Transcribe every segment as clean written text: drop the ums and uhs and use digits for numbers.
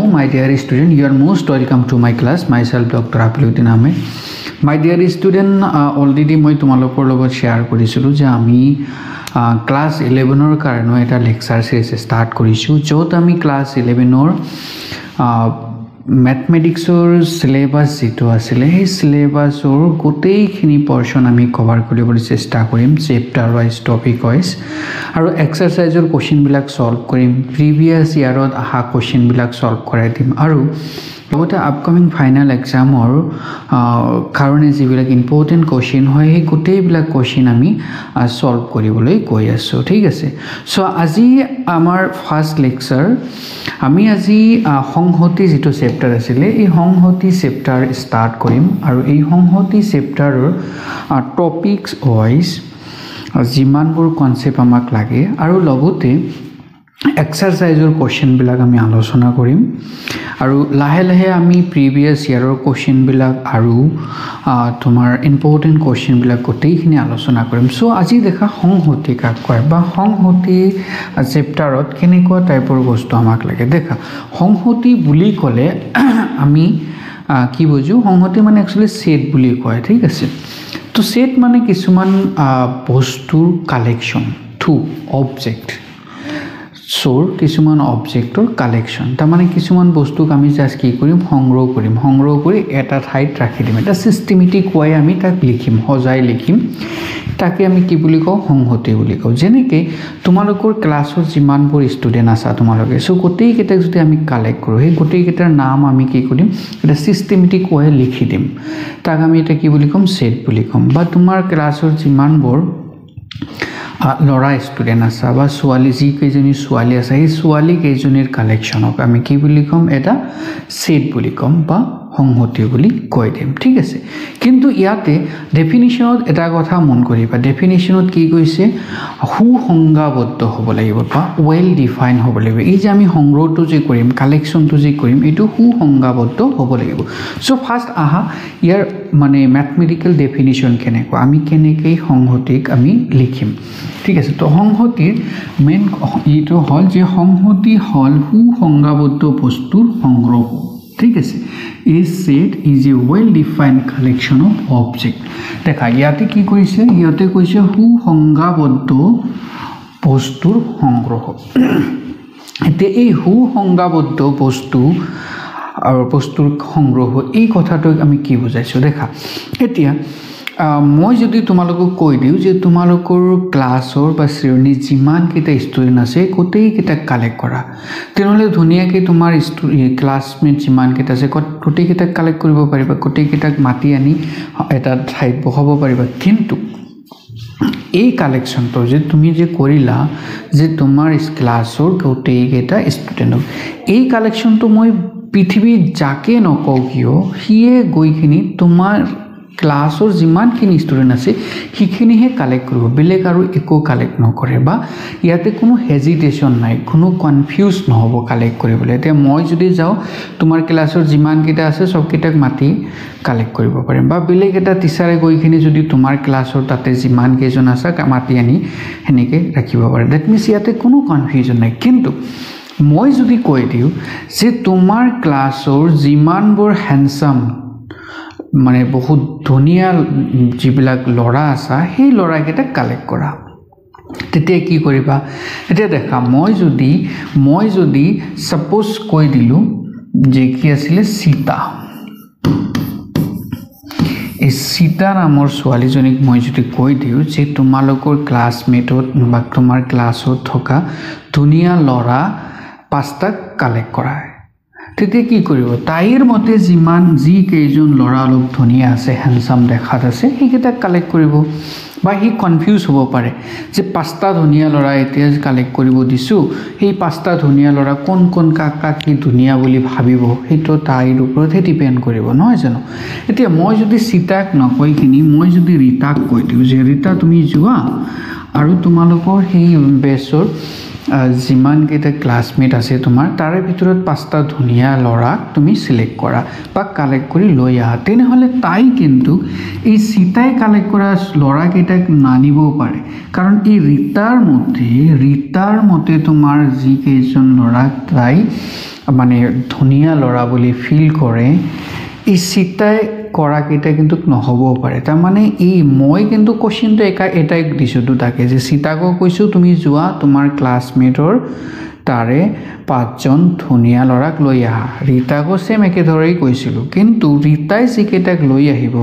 my dear student, you are most welcome to my class. Myself Dr. Apluddin Ahmed. My dear student, already মই তোমালোকৰ লগত share কৰিছিলো যে আমি class 11 ৰ কাৰণে এটা লেকচাৰ সিৰিজ ষ্টাৰ্ট কৰিছো য'ত আমি ক্লাস 11 ৰ ম্যাথমেটিক্সৰ সিলেবাস যেটো আছিল সেই সিলেবাসৰ গোটেইখিনি পৰ্চন আমি কভাৰ কৰিবলৈ চেষ্টা কৰিম চেপ্টাৰ ওয়াইজ টপিক ওয়াইজ আৰু এক্সাৰসাইজৰ কোৱেশ্চন বিলাক সলভ কৰিম প্ৰিভিয়াস ইয়াৰত আহা কোৱেশ্চন বিলাক সলভ কৰাই দিম আৰু লগতে আপকামিং ফাইনাল এক্সামৰ কাৰণে যিবিলাক ইম্পৰ্টেন্ট কোৱেশ্চন হয় সেই গোটেইবিলাক কোৱেশ্চন আমি সলভ কৰিবলৈ গৈ আছো ঠিক আছে সো আজি আমাৰ ফাৰ্স্ট লেকচাৰ আমি আজি সংহতি যেটো চেপ্টাৰ আছিল এই সংহতি চেপ্টাৰ ষ্টাৰ্ট কৰিম আৰু এই সংহতি চেপ্টাৰৰ টপিকস ওয়াইজ যিমানবোৰ কনসেপ্ট আমাক লাগে আৰু লগতে এক্সাৰসাইজৰ কোৱেশ্চন বিলাক আমি আলোচনা কৰিম আৰু লাহে লাহে আমি প্ৰিভিয়াস ইয়াৰৰ কোৱেশ্চন বিলাক আৰু তোমাৰ ইম্পৰ্টেন্ট কোৱেশ্চন বিলাক গোটেইখিনি আলোচনা কৰিম সো আজি দেখা সংহতি কাক কয় বা সংহতি চেপ্টাৰত কেনেকুৱা টাইপৰ বস্তু আমাক লাগে দেখা সংহতি বুলি ক'লে আমি কি বুজো সংহতি মানে একচুয়ালি সেট বুলি কয় ঠিক আছে তো সেট মানে কিছুমান বস্তুৰ কালেকশন টু অবজেক্ট সোৰ কিছুমান অবজেক্টৰ কালেকশন তাৰ মানে কিছুমান বস্তুক আমি জাস্ট কি কৰিম সংগ্ৰহ কৰি এটা ঠাইত ৰাখি দিম এটা সিস্টেমেটিক ওয়ে আমি তাক লিখিম হজাই লিখিম তাকে আমি কি বুলি কও সংহতি বুলি কও যেনেকে তোমালোকৰ ক্লাছৰ যিমানবোৰ ষ্টুডেন্ট আছে তোমালোকে সো গোটেই কেইটা যদি আমি কালেক্ট কৰো এই গোটেই কেইটাৰ নাম আমি কি কৰিম এটা সিস্টেমেটিক ওয়ে লিখি দিম তাক আমি এটা কি বুলি কম সেট বুলি কম বা তোমাৰ ক্লাছৰ যিমানবোৰ লৰা ষ্টুডেন্ট আছে বা সোৱালি যি কেজনী সোৱালি আছে এই সোৱালি কেজনীৰ কালেকশনক আমি কি বুলি কম এটা সেট বুলি কম বা সংহতি বুলি কৈ দিম ঠিক আছে কিন্তু ইয়াতে ডেফিনিশনত এটা কথা মন কৰিবা ডেফিনিশনত কি কৈছে সুসংজ্ঞাবদ্ধ হ'ব লাগিব বা ওয়েল ডিফাইন হ'ব লাগিব এই যে আমি সংগ্ৰহটো যে কৰিম কালেকশনটো যে কৰিম এটো সুসংজ্ঞাবদ্ধ হ'ব লাগিব সো ফাৰ্স্ট আহা ইয়াৰ মানে ম্যাথমেটিক্যাল ডেফিনিশন কেনেকৈ আমি কেনেকৈ সংহতিক আমি লিখিম ঠিক আছে তো সংহতিৰ মেইন ইটো হল যে সংহতি হল সুসংজ্ঞাবদ্ধ বস্তুৰ সংগ্ৰহ ঠিক আছে a set is a well defined collection of object দেখা ইয়াতে কি কৈছে ইয়াতে কৈছে সুসংজ্ঞাবদ্ধ বস্তুৰ সংগ্ৰহ এতে এই সুসংজ্ঞাবদ্ধ বস্তু আৰু বস্তুৰ সংগ্ৰহ এই কথাটো আমি কি বুজাইছো দেখা এতিয়া মই যদি তোমালোকক কৈ দিও যে তোমালোকৰ ক্লাছৰ বা শ্ৰেণী যিমান কেইটা ষ্টুডেন্ট আছে গোটেই কেইটা কালেক্ট কৰা তেনেহলে ধুনিয়াকে তোমাৰ ক্লাছমেট যিমান কেইটা আছে গোটেই কেইটা কালেক্ট কৰিব পাৰিবা গোটেই কেইটাক মাতি আনি এটা ঠাইত বহাব পাৰিবা কিন্তু এই কালেকশনটো যে তুমি যে কৰিলা যে তোমাৰ ক্লাছৰ গোটেই কেইটা ষ্টুডেন্টক এই কালেকশনটো মই পৃথিৱী যাকে নকও কিয় হিয়ে গৈখিনি তোমাৰ ক্লাছৰ যিমানখিনি ষ্টুডেন্ট আছে হিখিনিহে কালেক্ট কৰিব বেলেগ আৰু একো কালেক্ট নকৰে বা ইয়াতে কোনো হেজিটেশন নাই কোনো কনফিউজ নহব কালেক্ট কৰিবলৈ তে মই যদি যাও তোমাৰ ক্লাছৰ যিমান কেইটা আছে সব কেইটাক মাতি কালেক্ট কৰিব পাৰিম বা বেলেগ এটা টিচাৰে গৈখিনি যদি তোমাৰ ক্লাছৰ তাতে যিমান কেইজন আছে মাতি আনি হেনেকে ৰাখিব পাৰে দ্যাট মিন্স ইয়াতে কোনো কনফিউজন নাই কিন্তু মই যদি কৈ দিও যে তোমাৰ ক্লাছৰ যিমানবোৰ হ্যান্ডসাম মানে বহুত ধুনিয়া যিবিলাক লৰা আছে সেই লৰা কেইটা কালেক্ট কৰা তেতিয়া কি কৰিবা এতিয়া দেখা মই যদি সাপোজ কৈ দিলু যে কি আছিল সীতা এই সীতা নামৰ ছোৱালীজনীক মই যদি কৈ দিও যে তোমালোকৰ ক্লাছমেটত বা তোমাৰ ক্লাছত থকা ধুনিয়া লৰা পাঁচটা কালেক্ট কৰা তেতিয়া কি কৰিব তাইৰ মতে যিমান যি কেইজন লৰা অলপ ধুনিয়া আছে হ্যান্ডসাম দেখাত আছে হিকেটা কালেক্ট কৰিব বা হি কনফিউজ হ'ব পাৰে যে পাঁচটা ধুনিয়া লৰা এতিয়া কালেক্ট কৰিব দিছো এই পাঁচটা ধুনিয়া লৰা কোন কোন কাকা কি ধুনিয়া বুলি ভাবিব হেটো তাইৰ ওপৰত ডিপেন্ড কৰিব নহয় জানো এতিয়া মই যদি সীতাক নকয়খিনি মই যদি ৰীতাক কৈ দিও যে ৰীতা তুমি যোৱা আৰু তোমালোকৰ সেই বেছৰ যিমান কেইটা ক্লাছমেট আছে তোমাৰ তাৰে ভিতৰত পাঁচটা ধুনিয়া লৰা তুমি সিলেক্ট কৰা বা কালেক্ট কৰি লৈ আহা তেনেহলে তাই কিন্তু এই সীতাই কালেক্ট কৰা লৰা কেইটাক নানিব পাৰে কাৰণ এই ৰীতাৰ মতে তোমাৰ যি কেইজন লৰা তাই মানে ধুনীয়া ল'ৰা বুলি ফিল কৰে এই চিতাই কৰাকেইটা কিন্তু নহ'বও পাৰে তাৰমানে এই মই কিন্তু কোৱেশ্চনটো এটাই দিছোঁ দুটাকে যে চিতাকো কৈছোঁ তুমি যোৱা তোমাৰ ক্লাছমেটৰ তাৰে 5জন ধুনীয়া ল'ৰাক লৈ আহা ৰীতাকো সেম একেদৰেই কৈছিলোঁ কিন্তু ৰীতাই যিকেইটাক লৈ আহিব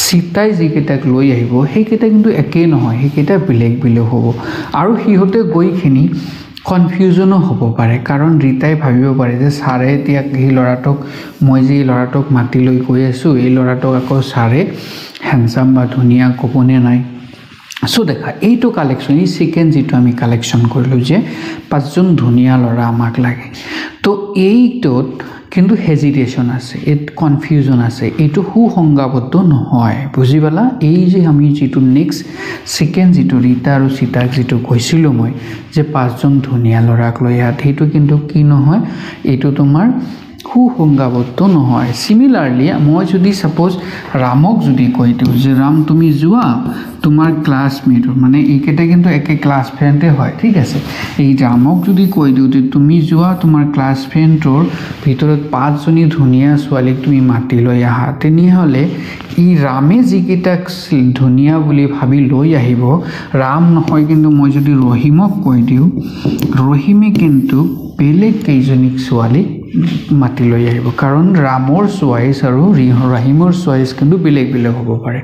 চিতাই যিকেইটাক লৈ আহিব সেইকেইটা কিন্তু একেই নহয় সেইকেইটা বেলেগ বেলেগ হ'ব আৰু সিহঁতে গৈখিনি কনফিউজনো হ'ব পাৰে কাৰণ ৰীতাই ভাবিব পাৰে যে ছাৰে এতিয়া এই ল'ৰাটোক মই যে এই ল'ৰাটোক মাতি লৈ গৈ আছোঁ এই ল'ৰাটোক আকৌ ছাৰে হেণ্ডচাম বা ধুনীয়া ক'বনে নাই সো দেখা এইটো কালেকশ্যন এই সেকেন্ড যেটো আমি কালেকশ্যন কৰিলোঁ যে 5জন ধুনীয়া ল'ৰা আমাক লাগে তো এইটোত কিন্তু হেজিটেশ্যন আছে এত কনফিউজন আছে এইটো সুসংজ্ঞাবদ্ধ নহয় বুজি পালা এই যে আমি যেটো নেক্সট সেকেন্ড যেটো ৰীতা আৰু চিতাক যেটো কৈছিলোঁ মই যে 5জন ধুনীয়া ল'ৰাক লৈ আহা সেইটো কিন্তু কি নহয় এইটো তোমাৰ সুসংজ্ঞাবদ্ধ নহয় সিমিলাৰলি মই যদি সাপোজ ৰামক যদি কৈ দিওঁ যে ৰাম তুমি যোৱা তোমাৰ ক্লাছমেট মানে এইকেইটা কিন্তু একে ক্লাছ ফ্ৰেণ্ডে হয় ঠিক আছে এই ৰামক যদি কৈ দিওঁ যে তুমি যোৱা তোমাৰ ক্লাছ ফ্ৰেণ্ডৰ ভিতৰত 5জনী ধুনীয়া ছোৱালীক তুমি মাতি লৈ আহা তেনেহ'লে এই ৰামে যিকেইটা ধুনীয়া বুলি ভাবি লৈ আহিব ৰাম নহয় কিন্তু মই যদি ৰহিমক কৈ দিওঁ ৰহিমে কিন্তু বেলেগ কেইজনীক ছোৱালীক মাতি লৈ আহিব কাৰণ ৰামৰ চয়েস আৰু ৰহিমৰ চয়েস কিন্তু বেলেগ বেলেগ হ'ব পাৰে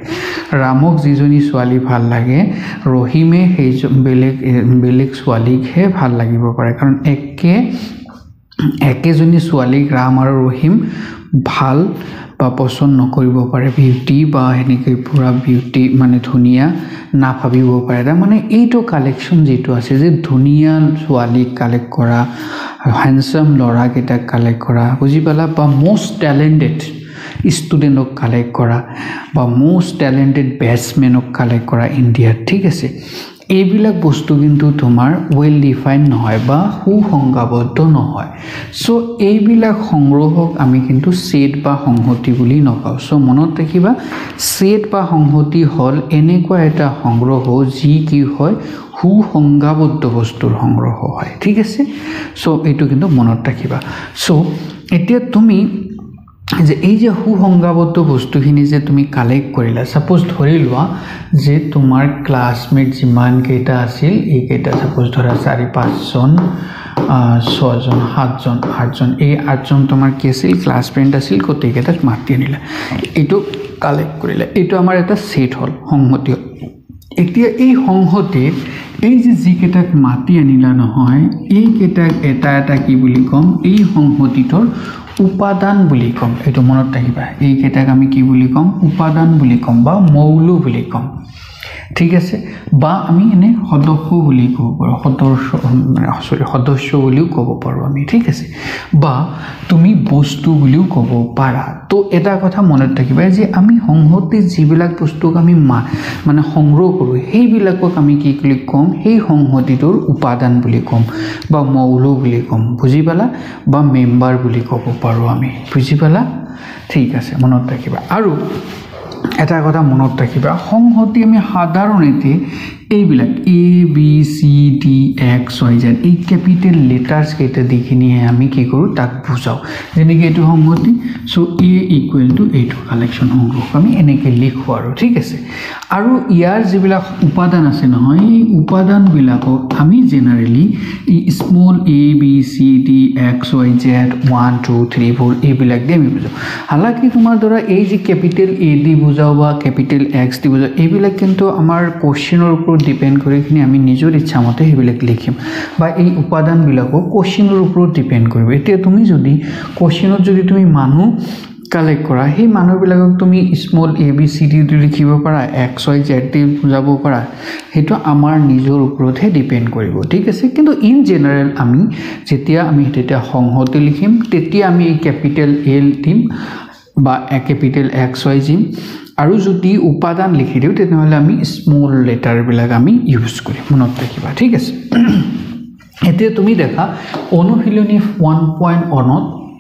ৰামক যিজনী ছোৱালী ভাল লাগে ৰহিমে সেই বেলেগ ছোৱালীকহে ভাল লাগিব পাৰে কাৰণ একেজনী ছোৱালীক ৰাম আৰু ৰহিম ভাল বা পছন্দ নকৰিব পাৰে বিউটি বা হেনেকৈ পুৰা বিউটি মানে ধুনীয়া না ভাবিব পাৰে তাৰমানে এইটো কালেকশ্যন যেটো আছে যে ধুনীয়া ছোৱালীক কালেক্ট কৰা হ্যান্ডসাম ল'ৰা কেইটাক কালেক্ট কৰা বুজি পালা বা মোস্ট ট্যালেন্টেড ষ্টুডেণ্টক কালেক্ট কৰা বা মোস্ট ট্যালেন্টেড ব্যাটসম্যানক কালেক্ট কৰা ইণ্ডিয়াত ঠিক আছে এইবিলাক বস্তু কিন্তু তোমাৰ ওয়েল ডিফাইন নহয় বা সুসংজ্ঞাবদ্ধ নহয় সো এইবিলাক সংগ্ৰহক আমি কিন্তু সেট বা সংহতি বুলি নকওঁ সো মনত ৰাখিবা সেট বা সংহতি হল এনেকুৱা এটা সংগ্ৰহ যি কি হয় সুসংজ্ঞাবদ্ধ বস্তুৰ সংগ্ৰহ হয় ঠিক আছে সো এইটো কিন্তু মনত ৰাখিবা সো এতিয়া তুমি যে এই যে সুসংজ্ঞাবদ্ধ বস্তুখিনি যে তুমি কালেক্ট কৰিলা সাপোজ ধৰি লোৱা যে তোমাৰ ক্লাছমেট যিমান কেইটা আছিল এই কেইটা সাপোজ ধৰা 4-5জন 6জন 7জন এই 8জন তোমাৰ কি আছিল ক্লাছ ফ্ৰেণ্ড আছিল গোটেইকেইটাক মাতি আনিলা এইটো কালেক্ট কৰিলা এইটো আমাৰ এটা সেট হল সংহতি এতিয়া এই সংহতিত এই যে যিকেইটাক মাতি আনিলা নহয় এই কেইটাক এটা এটা কি বুলি কম এই সংহতিটোৰ উপাদান বুলি কম এইটো মনত ৰাখিবা এই কেইটাক আমি কি বুলি কম উপাদান বুলি কম বা মৌল বুলি কম ঠিক আছে বা আমি এনে সদস্য বুলি ক'ব পাৰো সদস্য বুলিও ক'ব পাৰো আমি ঠিক আছে বা তুমি বস্তু বুলিও ক'ব পাৰা তো এটা কথা মনত ৰাখিবা যে আমি সংহতিত যিবিলাক বস্তুক আমি মানে সংগ্ৰহ কৰো সেইবিলাকক আমি কি বুলি কম সেই সংহতিটোৰ উপাদান বুলি কম বা মৌল বুলি কম বুজি পালা বা মেম্বাৰ বুলি ক'ব পাৰো আমি বুজি পালা ঠিক আছে মনত ৰাখিবা আৰু এটা কথা মনত ৰাখিবা সংহতি আমি সাধাৰণতে এইবিলাক A B C D X Y Z এই ক্যাপিটাল লেটার্স কেইটা দেখিনিহে আমি কি কৰো তাক বুজাও যেনেকৈ এইটো সংহতি সো A ইকুৱেল টু এইটো কালেকশ্যন সংগ্ৰহ আমি এনেকৈ লিখো আৰু ঠিক আছে আৰু ইয়াৰ যিবিলাক উপাদান আছে নহয় এই উপাদান বিলাকক আমি জেনাৰেলি এই small A B C D X Y Z 1 2 3 4 এইবিলাক দি আমি বুজাও হালাকি তোমাৰ ধৰা এই যে ক্যাপিটাল A দি বুজাও বা ক্যাপিটাল X দি বুজাও এইবিলাক কিন্তু আমাৰ কোশ্চেনৰ ওপৰত ডিপেন্ড কৰি কিনে আমি নিজৰ ইচ্ছা মতে হেবিলাক লিখিম বা এই উপাদান বিলাকো কোশ্চেনৰ ওপৰত ডিপেন্ড কৰিব এতিয়া তুমি যদি কোশ্চেনত যদি তুমি মানুহ কালেক্ট কৰা সেই মানুহবিলাকক তুমি small A B C D দি লিখিব পাৰা X Y Z দি বুজাব পাৰা হেটো আমাৰ নিজৰ ওপৰতহে ডিপেন্ড কৰিব ঠিক আছে কিন্তু ইন জেনাৰেল আমি যেতিয়া আমি তেতিয়া সংহতি লিখিম তেতিয়া আমি এই ক্যাপিটাল L দিম বা ক্যাপিটাল X Y দিম আৰু যদি উপাদান লিখি দিও তেনেহলে আমি স্মল লেটাৰ বিলাক আমি ইউজ কৰিম মনত ৰাখিবা ঠিক আছে এতিয়া তুমি দেখা অনুশীলনী 1.1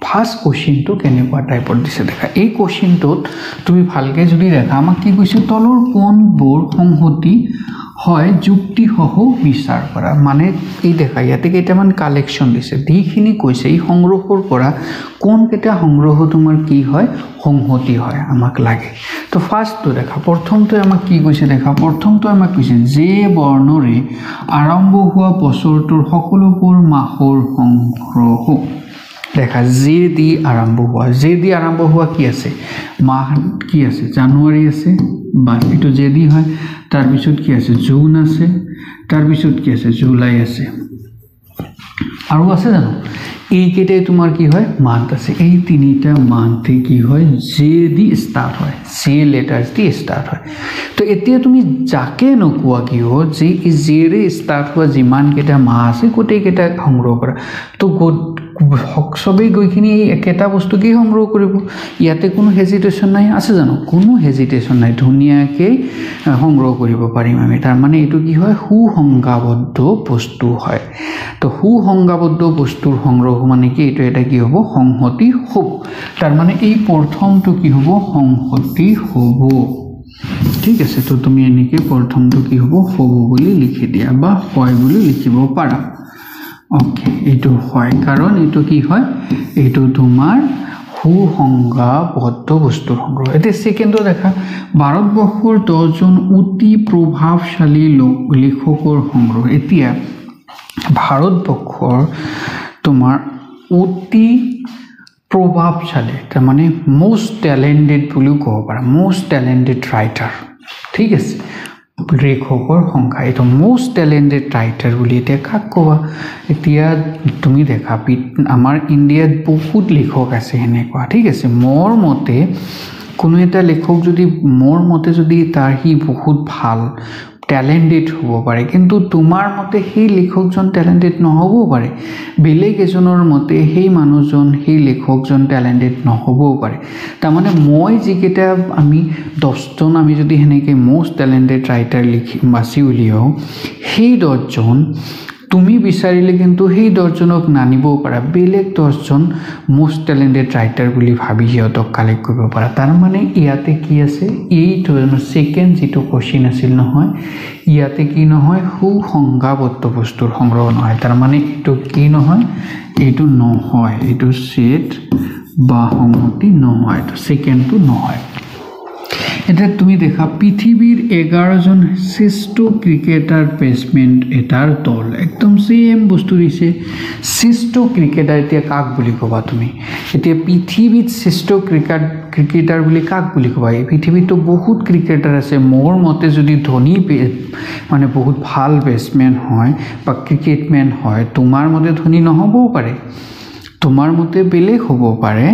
ফাৰ্স্ট কোশ্চেনটো কেনেকুৱা টাইপৰ দিছে দেখা এই কোশ্চেনটোত তুমি ভালকে যদি দেখা আমাক কি কৈছে তলৰ কোণবোৰ সংহতি হয় যুক্তিসহ বিচাৰ কৰা মানে এই দেখা ইয়াতে কেইটামান কালেকশ্যন দিছে যিখিনি কৈছে এই সংগ্ৰহৰ পৰা কোনকেইটা সংগ্ৰহ তোমাৰ কি হয় সংহতি হয় আমাক লাগে তো ফাৰ্ষ্টটো দেখা প্ৰথমটো আমাক কি কৈছে দেখা প্ৰথমটো আমাক কৈছে যে বৰ্ণৰে আৰম্ভ হোৱা বছৰটোৰ সকলোবোৰ মাহৰ সংগ্ৰহ দেখা যে দি আৰম্ভ হোৱা কি আছে মাহ কি আছে জানুৱাৰী আছে বাস এটো যে দি হয় তাৰ পিছত কি আছে জুন আছে তাৰ পিছত কি আছে জুলাই আছে আৰু আছে জানো এই কেইটাই তোমাৰ কি হয় মান্থ আছে এই তিনিটা মান্থে কি হয় জে দি স্টার্ট হয় জে লেটার্স দি স্টার্ট হয় তো এতিয়া তুমি যাকে নকোৱা কি হয় যে এই জে ৰে স্টাৰ্ট হোৱা যিমান কেইটা মাহ আছে গোটেই কেইটা সংগ্ৰহ কৰা তো সবেই গৈখিনি এই একেটা বস্তু কি সংগ্ৰহ কৰিব ইয়াতে কোনো হেজিটেশন নাই আছে জানো কোনো হেজিটেশন নাই ধুনিয়াকে সংগ্ৰহ কৰিব পাৰিম আমি তাৰ মানে এটো কি হয় সুসংজ্ঞাবদ্ধ বস্তু হয় তো সুসংজ্ঞাবদ্ধ বস্তুৰ সংগ্ৰহ মানে কি এটো এটা কি হ'ব সংহতি হ'ব তাৰ মানে এই প্ৰথমটো কি হ'ব সংহতি হ'ব ঠিক আছে তো তুমি এনেকে প্ৰথমটো কি হ'ব বুলি লিখি দিয়া বা হয় বুলি লিখিব পাৰা ওকে এটো হয় কাৰণ এটো কি হয় এটো তোমাৰ সুসংজ্ঞাবদ্ধ বস্তুৰ সংগ্ৰহ এতে সেকেন্ডটো দেখা ভাৰতবৰ্ষৰ 10 জন অতি প্ৰভাৱশালী লেখকৰ সংগ্ৰহ এতিয়া ভাৰতবৰ্ষৰ তোমাৰ অতি প্ৰভাৱশালী তাৰ মানে মোস্ট ট্যালেন্টেড বুলি ক'ব পাৰা মোস্ট ট্যালেন্টেড ৰাইটাৰ ঠিক আছে লেখকৰ সংখ্যা এটো মোস্ট ট্যালেন্টেড ৰাইটাৰ বুলি এতিয়া কাক কোৱা এতিয়া তুমি দেখা আমাৰ ইণ্ডিয়াত বহুত লেখক আছে হেনেকুৱা ঠিক আছে মোৰ মতে কোনো এটা লেখক যদি মোৰ মতে যদি তাৰ হি বহুত ভাল ট্যালেন্টেড হ'ব পাৰে কিন্তু তোমাৰ মতে সেই লেখকজন ট্যালেন্টেড নহব পাৰে বেলেগ এজনৰ মতে সেই মানুহজন সেই লেখকজন ট্যালেন্টেড নহব পাৰে তাৰ মানে মই যিকেটা আমি 10 জন আমি যদি হেনেকে মোস্ট ট্যালেন্টেড ৰাইটাৰ লিখি বাছি উলিয়াও সেই 10 জন তুমি বিচাৰিলে কিন্তু সেই 10 জনক নানিব পাৰা বেলেগ 10 জন মোস্ট ট্যালেন্টেড ৰাইটাৰ বুলি ভাবি হিয়তক কালেক্ট কৰিব পাৰা তাৰ মানে ইয়াতে কি আছে এইটো সেকেন্ড যেটো কোশ্চেন আছিল নহয় ইয়াতে কি নহয় সুসংজ্ঞাবদ্ধ বস্তুৰ সংগ্ৰহ নহয় তাৰ মানে এটো কি নহয় এটো নহয় এটো সেট বা সংহতি নহয় তো সেকেন্ডটো নহয় এটা তুমি দেখা পৃথিবীৰ 11 জন শ্ৰেষ্ঠ ক্ৰিকেটাৰ বেটসম্যান এটাৰ দল একদম সেম বস্তু দিছে শ্ৰেষ্ঠ ক্ৰিকেটাৰ এতিয়া কাক বুলি কবা তুমি এতিয়া পৃথিবীত শ্ৰেষ্ঠ ক্ৰিকেটাৰ বুলি কাক বুলি কবা এই পৃথিবীত বহুত ক্ৰিকেটাৰ আছে মোৰ মতে যদি ধোনী মানে বহুত ভাল বেটসম্যান হয় বা ক্ৰিকেটম্যান হয় তোমাৰ মতে ধোনী নহবও পাৰে তোমাৰ মতে বেলেগ হ'ব পাৰে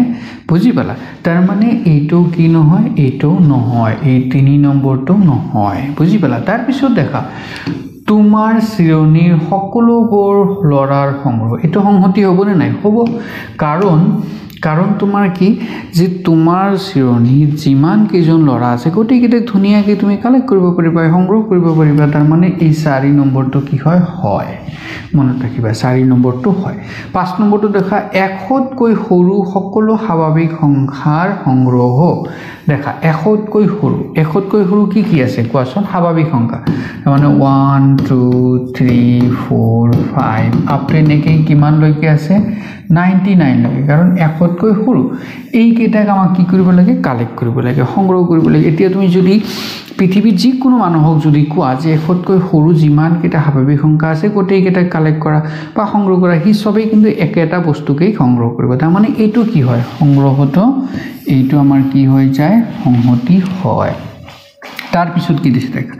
বুজি পালা তাৰ মানে এইটো কি নহয় এইটো নহয় এই 3 নম্বৰটো নহয় বুজি পালা তাৰ পিছত দেখা তোমাৰ শ্ৰেণীৰ সকলোবোৰ লৰাৰ সংগ্ৰহ এটো সংহতি হ'ব নে নাই হ'ব কাৰণ তোমাৰ কি যে তোমাৰ শ্ৰেণী যিমান কেজন লৰা আছে গোটেইকেইটা ধুনিয়াকে তুমি কালেক্ট কৰিব পাৰিবা সংগ্ৰহ কৰিব পাৰিবা তাৰ মানে এই 4 নম্বৰটো কি হয় হয় মনত ৰাখিবা 4 নম্বৰটো হয় 5 নম্বৰটো দেখা এশতকৈ সৰু সকলো স্বাভাৱিক সংখ্যাৰ সংগ্ৰহ দেখা এশতকৈ সৰু কি আছে কোৱাচোন স্বাভাৱিক সংখ্যা মানে 1 2 3 4 5 আপটু নেকি কিমান লৈকে আছে 99 লাগে কাৰণ এশতকৈ সৰু এই কেইটাক আমাক কি কৰিব লাগে কালেক্ট কৰিব লাগে সংগ্ৰহ কৰিব লাগে এতিয়া তুমি যদি পৃথিৱীত যি কোনো মানুহক যদি কোৱা যে এশতকৈ সৰু যিমান কেইটা স্বাভাৱিক সংখ্যা আছে গোটেই কেইটা কালেক্ট কৰা বা সংগ্ৰহ কৰা হি সবেই কিন্তু একেটা বস্তুকেই সংগ্ৰহ কৰিব তাৰ মানে এইটো কি হয় সংগ্ৰহটো এইটো আমাৰ কি হৈ যায় সংহতি হয় তাৰ পিছত কি দিছে দেখা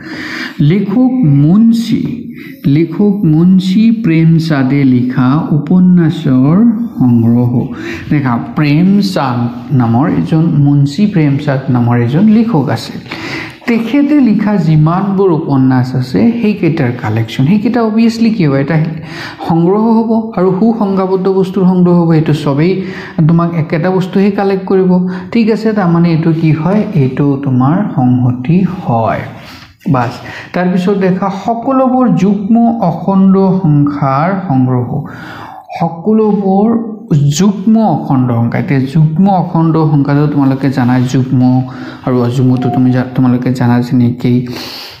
লেখক মুন্সী প্ৰেমচাঁদে লিখা উপন্যাসৰ সংগ্ৰহ দেখা প্ৰেমচাঁদ নামৰ এজন মুন্সী প্ৰেমচাঁদ নামৰ এজন লেখক আছিল তেখেতে লিখা যিমানবোৰ উপন্যাস আছে সেইকেইটাৰ কালেকশ্যন সেইকেইটা অবভিয়াছলি কি হয় এটা সংগ্ৰহ হ'ব আৰু সুসংজ্ঞাবদ্ধ বস্তুৰ সংগ্ৰহ হ'ব এটো সবেই তোমাক একেটা বস্তুহে কালেক্ট কৰিব ঠিক আছে তাৰ মানে এটো কি হয় এটো তোমাৰ সংহতি হয় বাস তাৰ পিছত দেখা সকলোবোৰ যুগ্ম অখণ্ড সংখ্যাৰ সংগ্ৰহ সকলোবোৰ যুগ্ম অখণ্ড সংখ্যা তে যুগ্ম অখণ্ড সংখ্যাটো তোমালোকে জানা যুগ্ম আৰু অযুগ্মটো তুমি তোমালোকে জানা যেনেকৈ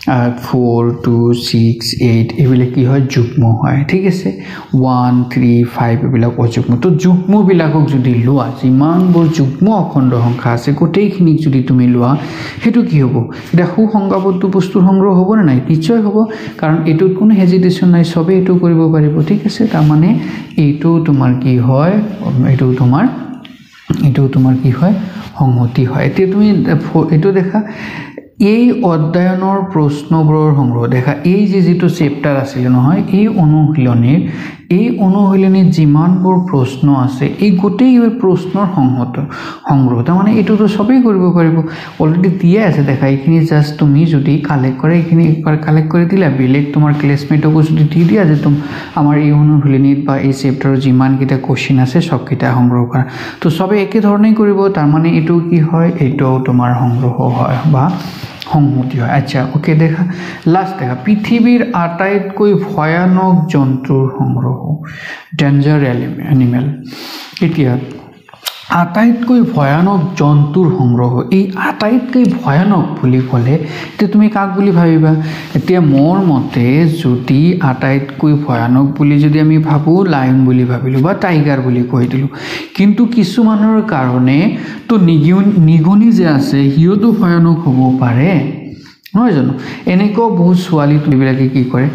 4 2 6 8 এইবিলাক কি হয় যুগ্ম হয় ঠিক আছে 1 3 5 এইবিলাক অযুগ্ম তো যুগ্মবিলাকক যদি লোৱা যিমানবোৰ যুগ্ম অখণ্ড সংখ্যা আছে গোটেইখিনি যদি তুমি লোৱা হেতু কি হ'ব এটা সুসংজ্ঞাবদ্ধ বস্তুৰ সংগ্ৰহ হ'ব না নাই নিশ্চয় হ'ব কাৰণ এটোত কোনো হেজিটেশন নাই সবে এটো কৰিব পাৰিব ঠিক আছে তাৰ মানে এটো তোমাৰ কি হয় এটো তোমাৰ কি হয় সংহতি হয় এতিয়া তুমি এটো দেখা এই অধ্যয়নৰ প্ৰশ্নবোৰৰ সংগ্ৰহ দেখা এই যেটো চেপ্টাৰ আছিল নহয় এই অনুশীলনীৰ যিমানবোৰ প্ৰশ্ন আছে এই গোটেই প্ৰশ্নৰ সংগ্ৰহ তাৰ মানে এটো তো সবেই কৰিব পাৰিব অলৰেডি দিয়া আছে দেখা এইখিনি জাস্ট তুমি যদি কালেক্ট কৰে এইখিনি একবাৰ কালেক্ট কৰি দিলা বেলেগ তোমাৰ ক্লাসমেটকো যদি দি দিয়া যে তুমি আমাৰ এই অনুশীলনীত বা এই চেপ্টাৰৰ যিমান কিটা কোশ্চেন আছে সব কিটা সংগ্ৰহ কৰা তো সবে একে ধৰণেই কৰিব তাৰ মানে এটো কি হয় এটো তোমাৰ সংগ্ৰহ হয় বা সংহতি হয় আচ্ছা ওকে দেখা লাস্ট দেখা পৃথিৱীৰ আটাইতকৈ ভয়ানক জন্তুৰ সংগ্ৰহ ডেঞ্জাৰ এনিমেল এতিয়া আটাইতকৈ ভয়ানক জন্তুৰ সংগ্ৰহ এই আটাইতকৈ ভয়ানক বুলি ক'লে এতিয়া তুমি কাক বুলি ভাবিবা এতিয়া মোৰ মতে যদি আটাইতকৈ ভয়ানক বুলি যদি আমি ভাবো লায়ন বুলি ভাবিলো বা টাইগাৰ বুলি কৈ দিলো কিন্তু কিছুমানৰ কাৰণে তো নিগনি যে আছে হিয়তো ভয়ানক হ'ব পাৰে নহয় জানো এনেকো বহুত ছোৱালী তুলিবিলাকে কি কৰে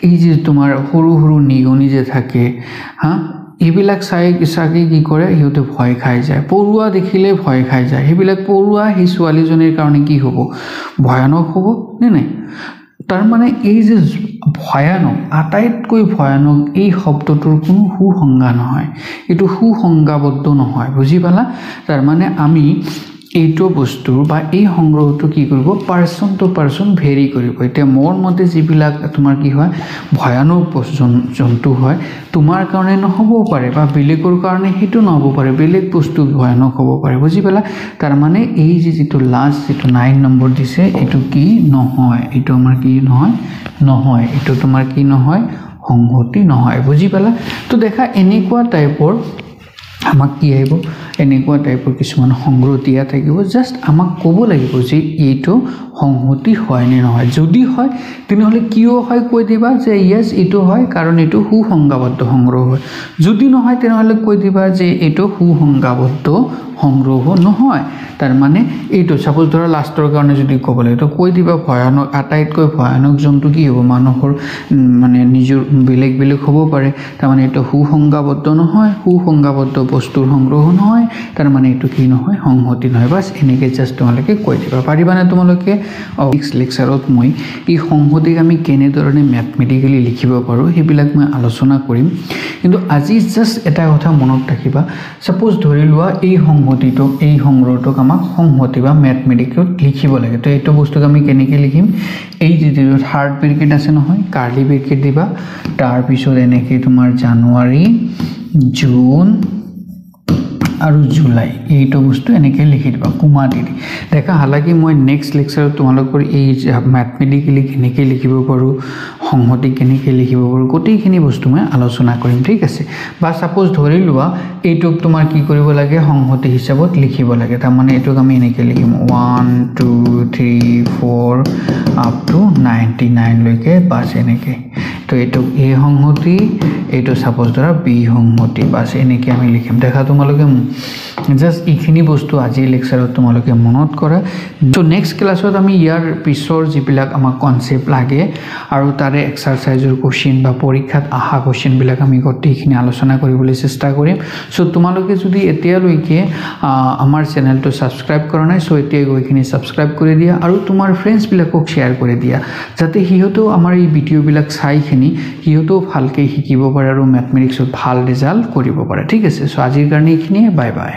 এই যে তোমাৰ সৰু সৰু নিগনি যে থাকে হা এইবিলাক চাই কি কৰে হিয়তে ভয় খাই যায় পৰুৱা দেখিলে ভয় খাই যায় সেইবিলাক পৰুৱা সেই ছোৱালীজনীৰ কাৰণে কি হ'ব ভয়ানক হ'ব নে তাৰ মানে এই যে ভয়ানক আটাইতকৈ ভয়ানক এই শব্দটোৰ কোনো সুসংজ্ঞা নহয় এটো সুসংজ্ঞাবদ্ধ নহয় বুজি পালা তাৰ মানে আমি এইটো বস্তু বা এই সংগ্ৰহটো কি কৰিব পাৰসন টু পাৰসন ভেৰি কৰিব এতিয়া মোৰ মতে যিবিলাক তোমাৰ কি হয় ভয়ানক জন্তু হয় তোমাৰ কাৰণে নহব পাৰে বা বেলেগৰ কাৰণে হেতু নহব পাৰে বেলেগ বস্তু ভয়ানক হ'ব পাৰে বুজি পালা তাৰ মানে এই যেটো লাস্ট যেটো 9 নম্বৰ দিছে এটো কি নহয় এটো আমাৰ কি নহয় এটো তোমাৰ কি নহয় সংহতি নহয় বুজি পালা তো দেখা এনেকুৱা টাইপৰ আমাক কি আহিব এনেকুৱা টাইপৰ কিছুমান সংগ্ৰহ দিয়া থাকিব জাস্ট আমাক ক'ব লাগিব যে এইটো সংহতি হয় নে নহয় যদি হয় তেনেহলে কিয় হয় কৈ দিবা যে ইয়েস এটো হয় কাৰণ এটো সুসংজ্ঞাবদ্ধ সংগ্ৰহ হয় যদি নহয় তেনেহলে কৈ দিবা যে এটো সুসংজ্ঞাবদ্ধ সংগ্ৰহ নহয় তাৰ মানে এইটো সাপোজ ধৰা লাষ্টৰ কাৰণে যদি ক'ব লাগে তো কৈ দিবা ভয়ানক আটাইতকৈ ভয়ানক জন্তু কি হ'ব মানুহৰ মানে নিজৰ বেলেগ হ'ব পাৰে তাৰ মানে এটো সুসংজ্ঞাবদ্ধ নহয় সুসংজ্ঞাবদ্ধ বস্তুৰ সংগ্ৰহ নহয় তাৰ মানে এটো কি নহয় সংহতি নহয় বাস এনেকে জাস্ট তোমালোকে কৈ দিবা পাৰিবানে তোমালোকে নেক্সট লেকচাৰত মই এই সংহতিক আমি কেনে ধৰণে ম্যাথমেটিক্যালি লিখিব পাৰো হেবিলাক মই আলোচনা কৰিম কিন্তু আজি জাস্ট এটা কথা মনত ৰাখিবা সাপোজ ধৰি লোৱা এই সংহতিটো এই সংগ্ৰহটোক আমাক সংহতি বা ম্যাথমেটিক্যালত লিখিব লাগে তো এইটো বস্তুক আমি কেনেকৈ লিখিম এই যেটো থাৰ্ড ব্ৰেকেট আছে নহয় কাৰ্লি ব্ৰেকেট দিবা তাৰ পিছত এনেকৈ তোমাৰ জানুৱাৰী জুন আৰু জুলাই এইটো বস্তু এনেকৈ লিখি দিবা কুমা দি দেখা হালাকি মই নেক্সট লেকচাৰত তোমালোকৰ এই ম্যাথমেটিক্যালি কেনেকৈ লিখিব পাৰো সংহতি কেনেকৈ লিখিব পাৰো গোটেইখিনি বস্তু মই আলোচনা কৰিম ঠিক আছে বা সাপোজ ধৰি লোৱা এইটোক তোমাৰ কি কৰিব লাগে সংহতি হিচাপত লিখিব লাগে তাৰ মানে এইটোক আমি এনেকৈ লিখিম 1 2 3 4 আপ টু 99 লৈকে বাস এনেকৈ তো এইটো এ সংহতি এইটো সাপোজ ধৰা বি সংহতি বাস এনেকৈ আমি লিখিম দেখা তোমালোকে জাস্ট এইখিনি বস্তু আজি লেকচাৰত তোমালোকে মনত কৰা তো নেক্সট ক্লাছত আমি ইয়াৰ পিছৰ যিবিলাক আমাক কনসেপ্ট লাগে আৰু তাৰে এক্সাৰসাইজৰ কোশ্চেন বা পৰীক্ষাত আহা কোশ্চেন বিলাক আমি গোটেইখিনি আলোচনা কৰিবলৈ চেষ্টা কৰিম সো তোমালোকে যদি এতিয়ালৈকে আমাৰ চেনেলটো সাবস্ক্ৰাইব কৰা নাই সো এতিয়া গৈখিনি সাবস্ক্ৰাইব কৰি দিয়া আৰু তোমাৰ ফ্ৰেণ্ডছ বিলাকক শেয়াৰ কৰি দিয়া যাতে হিয়তো আমাৰ এই ভিডিও বিলাক চাইখিনি হিয়তো ভালকৈ শিকিব পাৰে আৰু ম্যাথমেটিক্সত ভাল ৰিজাল্ট কৰিব পাৰে ঠিক আছে সো আজিৰ কাৰণে এইখিনি বাই বাই